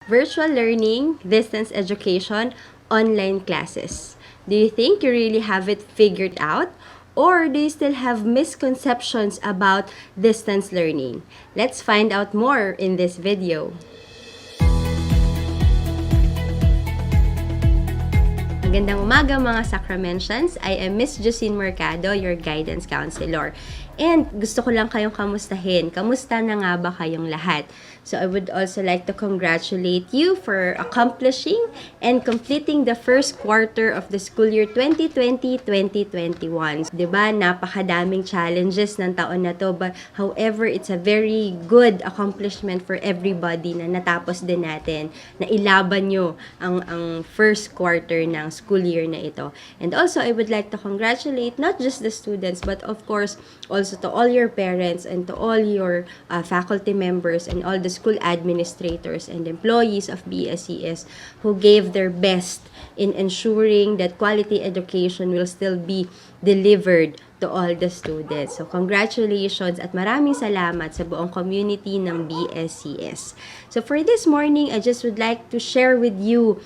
virtual learning, distance education, online classes. Do you think you really have it figured out? Or do you still have misconceptions about distance learning? Let's find out more in this video. Magandang umaga mga Sacramentians. I am Miss Josine Mercado, your guidance counselor. And gusto ko lang kayong kamustahin. Kamusta na nga ba kayong lahat? So I would also like to congratulate you for accomplishing and completing the first quarter of the school year 2020-2021. Diba? Napakadaming challenges ng taon na to. But however, it's a very good accomplishment for everybody na natapos din natin, na ilaban nyo ang first quarter ng school year na ito. And also, I would like to congratulate not just the students, but of course, also to all your parents and to all your faculty members and all the school administrators and employees of BSCS who gave their best in ensuring that quality education will still be delivered to all the students. So, congratulations at maraming salamat sa buong community ng BSCS. So, for this morning, I just would like to share with you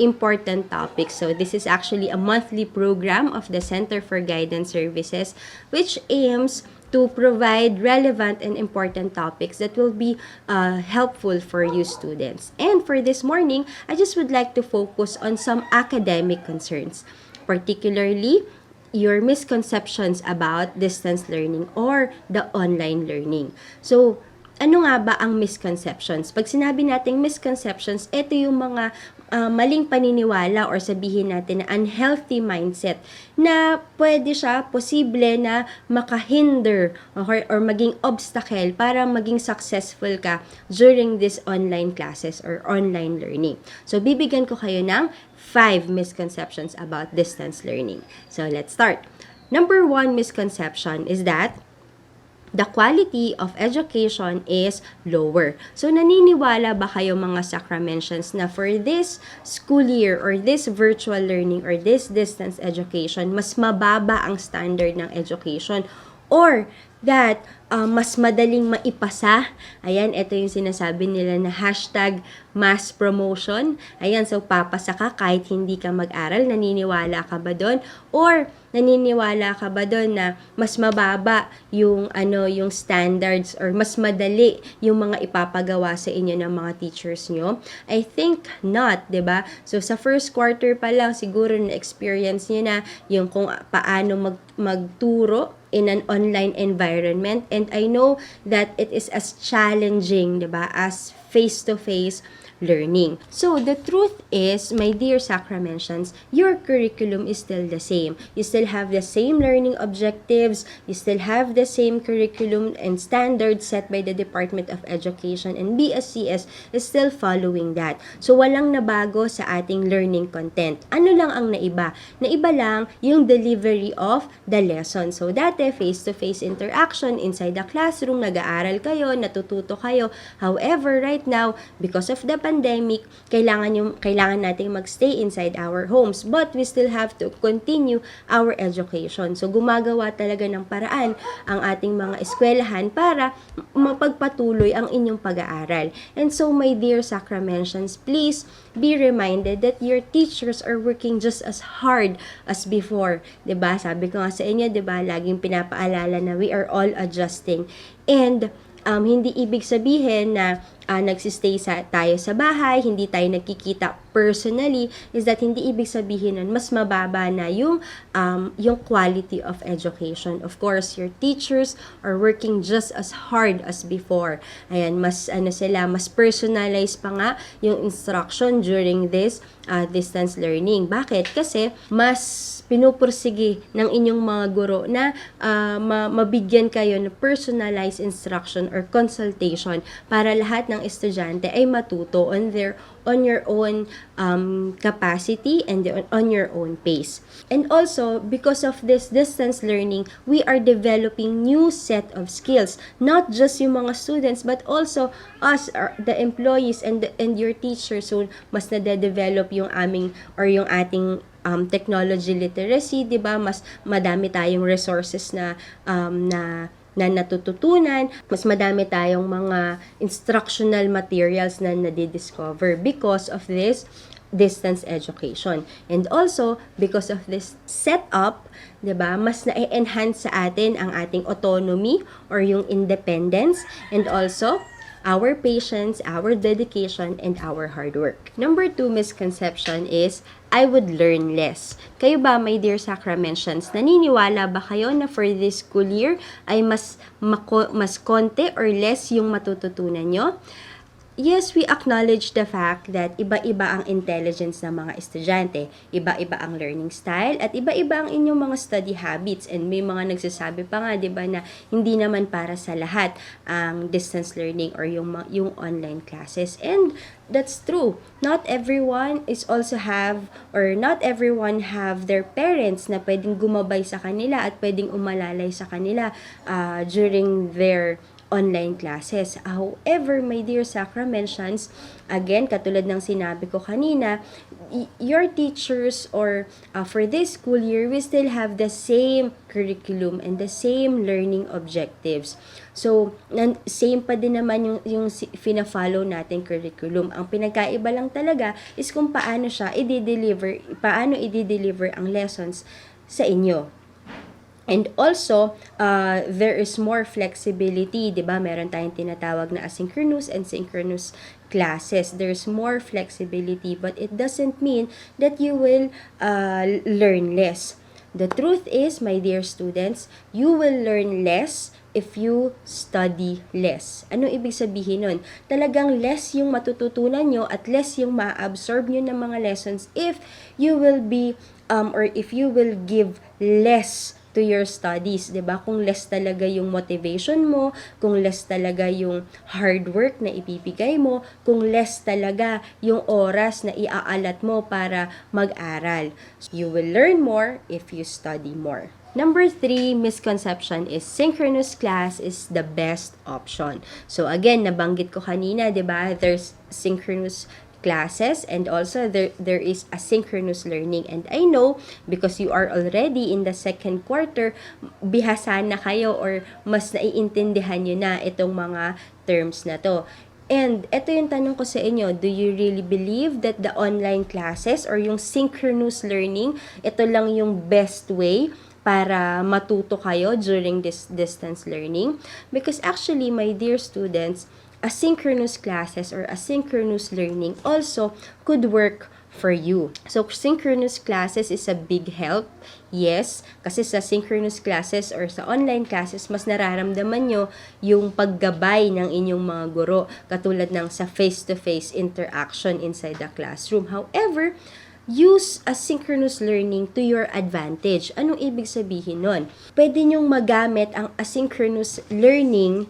important topics. So, this is actually a monthly program of the Center for Guidance Services, which aims to provide relevant and important topics that will be helpful for you students. And for this morning, I just would like to focus on some academic concerns, particularly your misconceptions about distance learning or the online learning. So, ano nga ba ang misconceptions? Pag sinabi nating misconceptions, ito yung mga maling paniniwala or sabihin natin na unhealthy mindset na pwede siya, posible na makahinder or maging obstacle para maging successful ka during this online classes or online learning. So, bibigyan ko kayo ng 5 misconceptions about distance learning. So, let's start. Number 1 misconception is that the quality of education is lower. So, naniniwala ba kayo mga Sacramentians na for this school year or this virtual learning or this distance education, mas mababa ang standard ng education or that mas madaling maipasa? Ayan, ito yung sinasabi nila na hashtag mass promotion. Ayan, so papasa ka kahit hindi ka mag-aral. Naniniwala ka ba doon? Or naniniwala ka ba doon na mas mababa yung yung standards or mas madali yung mga ipapagawa sa inyo ng mga teachers nyo? I think not, 'di ba? So sa first quarter pa lang siguro na experience niyo na yung kung paano magturo in an online environment, and I know that it is as challenging, 'di ba, as face-to-face learning. So, the truth is, my dear Sacramentians, your curriculum is still the same. You still have the same learning objectives, you still have the same curriculum and standards set by the Department of Education, and BSCS is still following that. So, walang nabago sa ating learning content. Ano lang ang naiba? Naiba lang yung delivery of the lesson. So, dati, face-to-face interaction inside the classroom, nag-aaral kayo, natututo kayo. However, right now, because of the pandemic, kailangan nating magstay inside our homes, but we still have to continue our education. So, gumagawa talaga ng paraan ang ating mga eskwelahan para mapagpatuloy ang inyong pag-aaral. And so, my dear Sacramentians, please be reminded that your teachers are working just as hard as before. 'Di ba? Sabi ko nga sa inyo, 'di ba, laging pinapaalala na we are all adjusting. And hindi ibig sabihin na nagsistay tayo sa bahay, hindi tayo nagkikita personally, is that hindi ibig sabihin nun mas mababa na yung quality of education. Of course, your teachers are working just as hard as before. Ayan, mas personalized pa nga yung instruction during this distance learning. Bakit? Kasi mas pinupursige ng inyong mga guro na mabigyan kayo ng personalized instruction or consultation para lahat ng estudyante ay matuto on your own capacity and on your own pace. And also, because of this distance learning, we are developing new set of skills. Not just yung mga students, but also us, the employees and your teachers. So, mas nade-develop yung ating technology literacy, 'di ba? Mas madami tayong resources na na natututunan, mas madami tayong mga instructional materials na nadidiscover because of this distance education. And also, because of this setup, 'di ba, mas na-enhance sa atin ang ating autonomy or yung independence, and also our patience, our dedication, and our hard work. Number 2 misconception is, I would learn less. Kayo ba, my dear Sacramentians, naniniwala ba kayo na for this school year ay mas konti or less yung matututunan nyo? Yes, we acknowledge the fact that iba-iba ang intelligence ng mga estudyante, iba-iba ang learning style, at iba-iba ang inyong mga study habits. And may mga nagsasabi pa nga, 'di ba, na hindi naman para sa lahat ang distance learning or yung online classes. And that's true. Not everyone is also have, or not everyone have their parents na pwedeng gumabay sa kanila at pwedeng umalalay sa kanila during their online classes. However, my dear Sacramentians, again, katulad ng sinabi ko kanina, your teachers or for this school year, we still have the same curriculum and the same learning objectives. So, same pa din naman yung fina-follow natin curriculum. Ang pinagkaiba lang talaga is kung paano i-deliver ang lessons sa inyo. And also, there is more flexibility, 'di ba? Meron tayong tinatawag na asynchronous and synchronous classes. There's more flexibility, but it doesn't mean that you will learn less. The truth is, my dear students, you will learn less if you study less. Ano ibig sabihin nun? Talagang less yung matututunan nyo at less yung ma-absorb nyo ng mga lessons if you will be, or if you will give less to your studies, 'di ba? Kung less talaga yung motivation mo, kung less talaga yung hard work na ibibigay mo, kung less talaga yung oras na iaalat mo para mag-aral. You will learn more if you study more. Number 3 misconception is synchronous class is the best option. So again, nabanggit ko kanina, 'di ba? There's synchronous classes and also there is asynchronous learning, and I know because you are already in the second quarter, bihasa na kayo or mas naiintindihan nyo na itong mga terms na to. And ito yung tanong ko sa inyo, do you really believe that the online classes or yung synchronous learning, ito lang yung best way para matuto kayo during this distance learning? Because actually, my dear students, asynchronous classes or asynchronous learning also could work for you. So, synchronous classes is a big help. Yes, kasi sa synchronous classes or sa online classes, mas nararamdaman nyo yung paggabay ng inyong mga guro, katulad ng sa face-to-face interaction inside the classroom. However, use asynchronous learning to your advantage. Anong ibig sabihin nun? Pwede nyong magamit ang asynchronous learning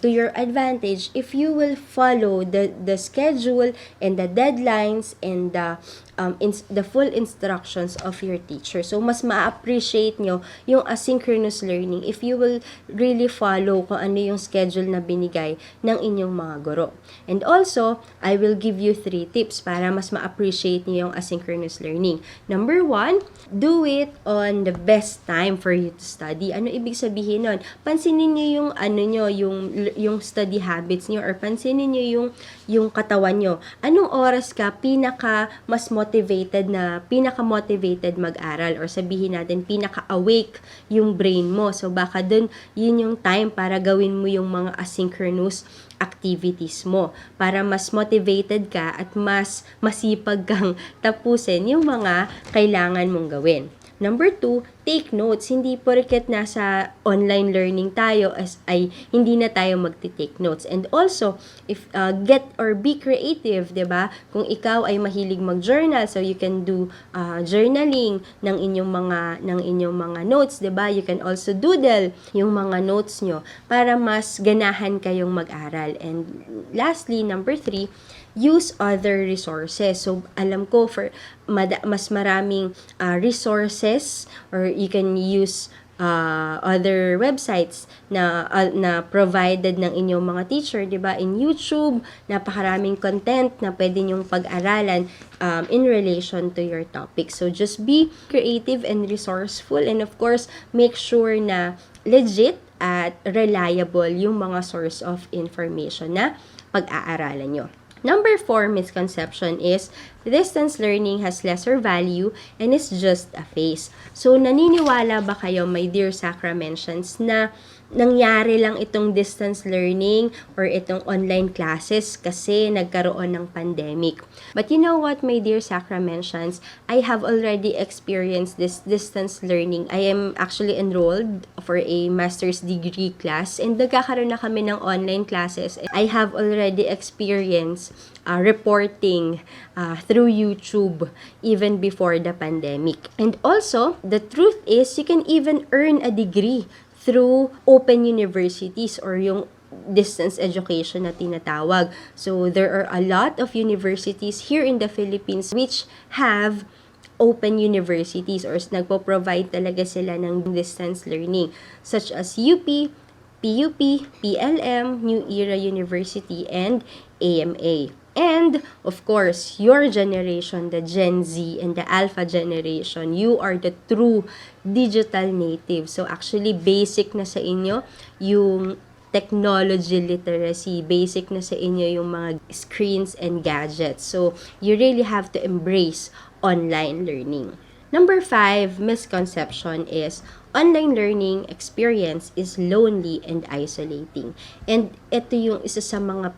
to your advantage if you will follow the schedule and the deadlines and the full instructions of your teacher. So, mas ma-appreciate nyo yung asynchronous learning if you will really follow kung ano yung schedule na binigay ng inyong mga guro. And also, I will give you 3 tips para mas ma-appreciate nyo yung asynchronous learning. Number 1, do it on the best time for you to study. Ano ibig sabihin nun? Pansinin nyo yung yung study habits nyo, or pansinin nyo yung katawan nyo. Anong oras ka pinaka-motivated mag-aral, or sabihin natin pinaka-awake yung brain mo. So baka dun yun yung time para gawin mo yung mga asynchronous activities mo para mas motivated ka at mas masipag kang tapusin yung mga kailangan mong gawin. Number 2, take notes. Hindi porket nasa online learning tayo ay hindi na tayo magti-take notes. And also, if get or be creative, 'di ba? Kung ikaw ay mahilig mag-journal, so you can do journaling ng inyong mga notes, 'di ba? You can also doodle yung mga notes nyo para mas ganahan kayong mag-aral. And lastly, number 3, use other resources. So, alam ko mas maraming resources, or you can use other websites na provided ng inyong mga teacher, 'di ba? In YouTube, napakaraming content na pwede nyong pag-aralan in relation to your topic. So, just be creative and resourceful, and of course, make sure na legit at reliable yung mga source of information na pag-aaralan nyo. Number 4 misconception is distance learning has lesser value and is just a phase. So, naniniwala ba kayo, my dear Sacramentians, na nangyari lang itong distance learning or itong online classes kasi nagkaroon ng pandemic? But you know what, my dear Sacramentians, I have already experienced this distance learning. I am actually enrolled for a master's degree class and nagkakaroon na kami ng online classes. I have already experienced reporting through YouTube even before the pandemic. And also, the truth is, you can even earn a degree through open universities or yung distance education na tinatawag. So, there are a lot of universities here in the Philippines which have open universities or nagpo-provide talaga sila ng distance learning such as UP, PUP, PLM, New Era University, and AMA. And, of course, your generation, the Gen Z and the Alpha generation, you are the true digital native. So, actually, basic na sa inyo yung technology literacy. Basic na sa inyo yung mga screens and gadgets. So, you really have to embrace online learning. Number 5 misconception is online learning experience is lonely and isolating. And ito yung isa sa mga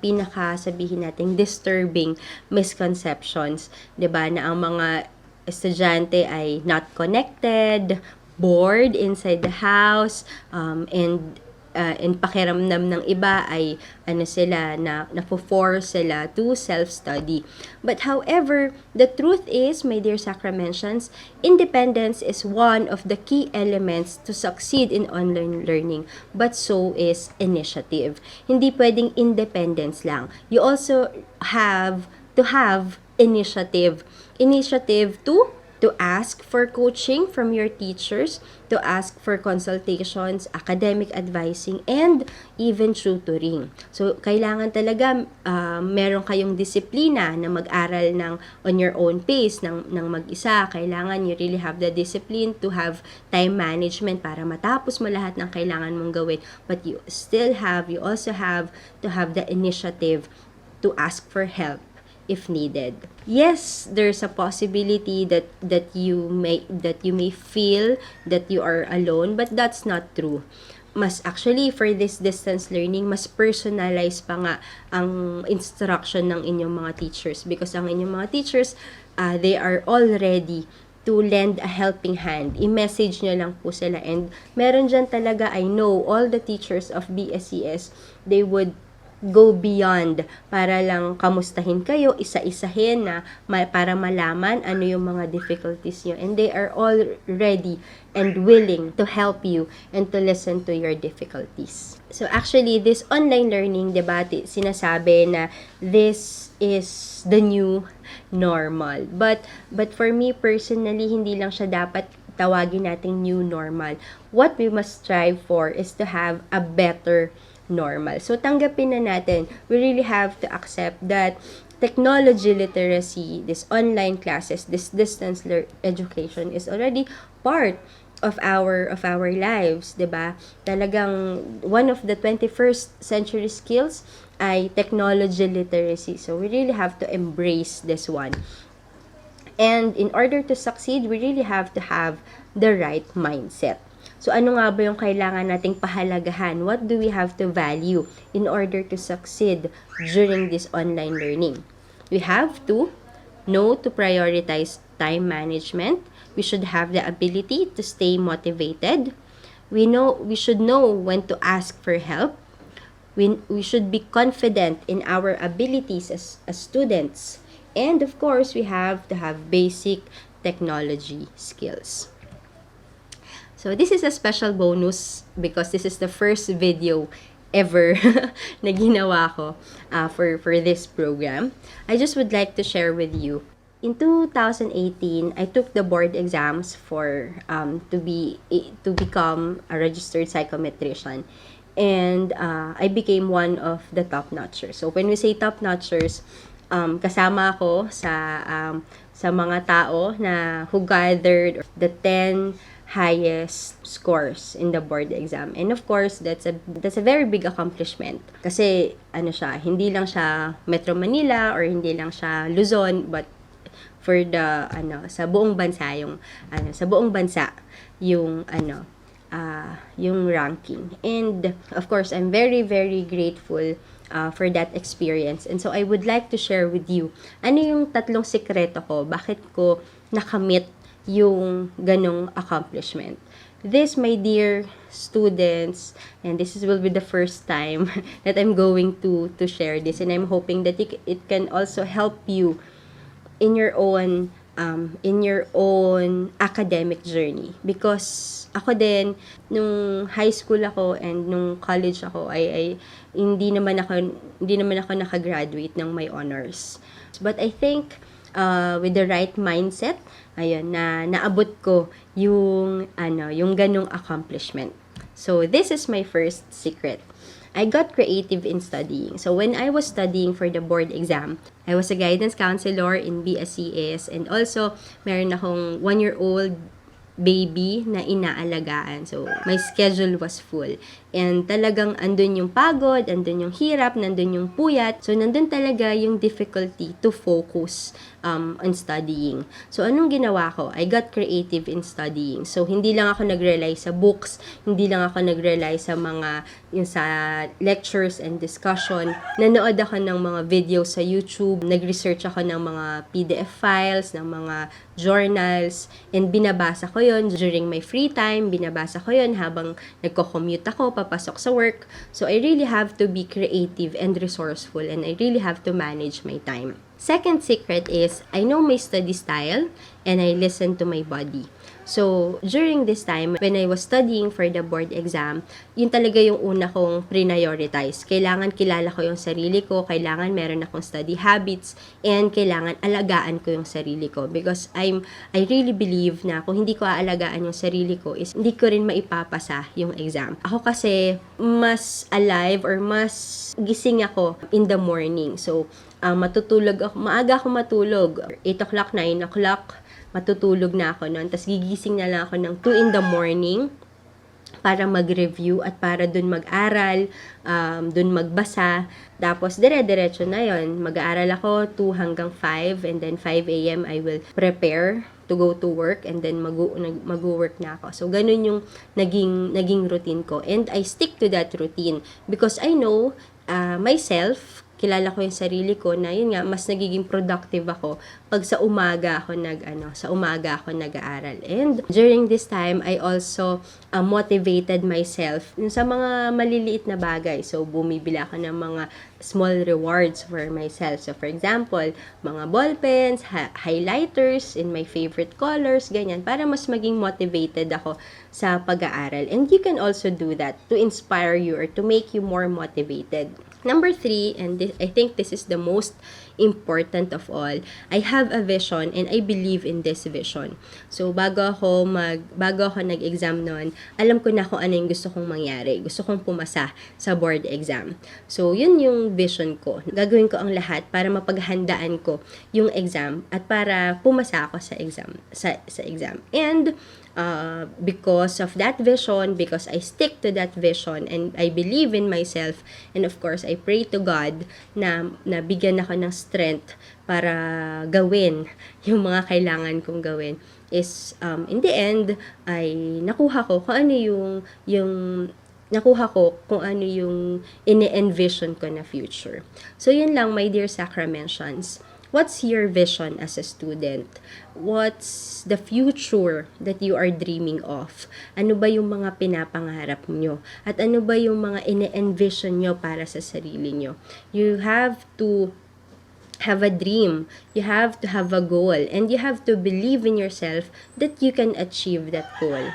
sabihin natin, disturbing misconceptions, 'di ba, na ang mga estudyante ay not connected, bored inside the house, and pakiramdam ng iba ay sila na napo-force sila to self-study. But however, the truth is, my dear Sacramentians, independence is one of the key elements to succeed in online learning, but so is initiative. Hindi pwedeng independence lang. You also have to have initiative. Initiative to ask for coaching from your teachers, to ask for consultations, academic advising, and even tutoring. So, kailangan talaga meron kayong disiplina na mag-aral on your own pace, ng mag-isa. Kailangan you really have the discipline to have time management para matapos mo lahat ng kailangan mong gawin. But you also have to have the initiative to ask for help if needed. Yes, there's a possibility that you may feel that you are alone, but that's not true. Mas actually, for this distance learning, mas personalized pa nga ang instruction ng inyong mga teachers, because ang inyong mga teachers, they are all ready to lend a helping hand. I-message nyo lang po sila. And meron dyan talaga, I know, all the teachers of BSCS, they would go beyond para lang kamustahin kayo, isa-isahin na para malaman ano yung mga difficulties nyo. And they are all ready and willing to help you and to listen to your difficulties. So actually, this online learning, diba, sinasabi na this is the new normal. But for me personally, hindi lang siya dapat tawagin nating new normal. What we must strive for is to have a better normal. So, tanggapin na natin, we really have to accept that technology literacy, this online classes, this distance education is already part of our lives, 'di ba? Talagang one of the 21st century skills ay technology literacy. So, we really have to embrace this one. And in order to succeed, we really have to have the right mindset. So, ano nga ba yung kailangan nating pahalagahan? What do we have to value in order to succeed during this online learning? We have to know to prioritize time management. We should have the ability to stay motivated. We should know when to ask for help. We should be confident in our abilities as students. And of course, we have to have basic technology skills. So, this is a special bonus because this is the first video ever na ginawa ko for this program. I just would like to share with you. In 2018, I took the board exams for to become a registered psychometrician. And I became one of the top-notchers. So, when we say top-notchers, kasama ako sa mga tao who gathered the 10 highest scores in the board exam. And of course, that's a very big accomplishment. Kasi hindi lang siya Metro Manila or hindi lang siya Luzon, but for the sa buong bansa yung ranking. And of course, I'm very very grateful for that experience. And so I would like to share with you yung tatlong sikreto ko bakit ko nakamit yung ganong accomplishment. This, my dear students, and will be the first time that I'm going to share this, and I'm hoping that it can also help you in your own academic journey. Because ako din, nung high school ako and nung college ako, ay hindi naman ako nakagraduate ng my honors. But I think with the right mindset, naabot ko yung ganung accomplishment. So this is my first secret. I got creative in studying. So when I was studying for the board exam, I was a guidance counselor in BSCS, and also meron akong 1-year-old baby na inaalagaan. So, my schedule was full. And talagang andun yung pagod, andun yung hirap, nandun yung puyat. So, nandun talaga yung difficulty to focus on studying. So, anong ginawa ko? I got creative in studying. So, hindi lang ako nag-rely sa books, hindi lang ako nag-rely sa sa lectures and discussion. Nanood ako ng mga videos sa YouTube, nag-research ako ng mga PDF files, ng mga journals, and binabasa ko yon during my free time, binabasa ko yon habang nagko-commute ako, papasok sa work. So, I really have to be creative and resourceful, and I really have to manage my time. Second secret is, I know my study style, and I listen to my body. So, during this time, when I was studying for the board exam, yun talaga yung una kong prioritize. Kailangan kilala ko yung sarili ko, kailangan meron akong study habits, and kailangan alagaan ko yung sarili ko. Because I really believe na kung hindi ko aalagaan yung sarili ko, is hindi ko rin maipapasa yung exam. Ako kasi, mas alive or mas gising ako in the morning. So, maaga ako matulog. 8 o'clock, 9 o'clock, matutulog na ako noon. Tapos gigising na lang ako ng 2 in the morning para mag-review at para dun mag-aral, dun magbasa. Tapos dire-diretso na yon. Mag-aaral ako 2 hanggang 5, and then 5 a.m. I will prepare to go to work, and then mag-work na ako. So, ganun yung naging routine ko. And I stick to that routine because I know myself, kilala ko yung sarili ko na yun nga, mas nagiging productive ako pag sa umaga ako nag-aaral. And during this time, I also motivated myself sa mga maliliit na bagay. So, bumibili ako ng mga small rewards for myself. So, for example, mga ball pens, highlighters in my favorite colors, ganyan, para mas maging motivated ako sa pag-aaral. And you can also do that to inspire you or to make you more motivated. Number 3, and I think this is the most important of all, I have a vision and I believe in this vision. So, bago ako nag-exam noon, alam ko na kung ano yung gusto kong mangyari. Gusto kong pumasa sa board exam. So, yun yung vision ko. Gagawin ko ang lahat para mapaghandaan ko yung exam at para pumasa ako sa exam. And because of that vision, because I stick to that vision and I believe in myself, and of course I pray to God na bigyan ako ng strength para gawin yung mga kailangan kong gawin, is in the end ay nakuha ko kung ano yung ini-envision ko na future. So yun lang, my dear Sacramentians. What's your vision as a student? What's the future that you are dreaming of? Ano ba yung mga pinapangarap nyo? At ano ba yung mga ine-envision nyo para sa sarili nyo? You have to have a dream. You have to have a goal. And you have to believe in yourself that you can achieve that goal.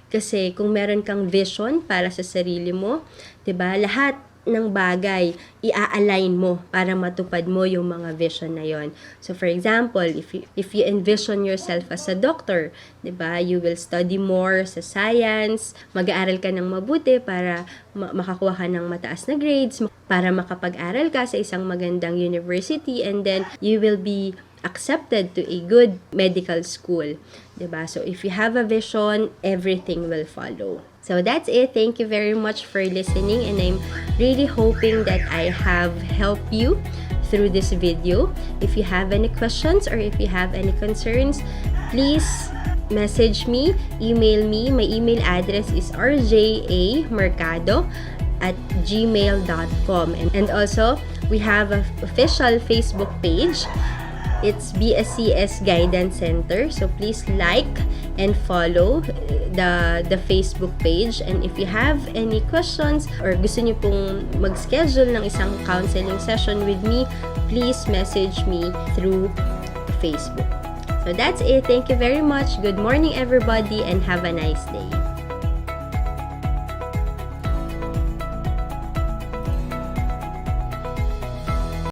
Kasi kung meron kang vision para sa sarili mo, 'di ba? Lahat ng bagay i-align mo para matupad mo yung mga vision na yon. So for example, if you envision yourself as a doctor, 'di ba? You will study more sa science, mag-aaral ka ng mabuti para makakuha ka ng mataas na grades, para makapag-aral ka sa isang magandang university, and then you will be accepted to a good medical school. Diba? So if you have a vision, everything will follow. So that's it. Thank you very much for listening, and I'm really hoping that I have helped you through this video. If you have any questions or if you have any concerns, please message me, email me. My email address is rjamercado@gmail.com. And also, we have an official Facebook page. It's BSCS Guidance Center. So please like and follow the Facebook page. And if you have any questions or gusto niyo pong mag-schedule ng isang counseling session with me, please message me through Facebook. So that's it. Thank you very much. Good morning, everybody, and have a nice day.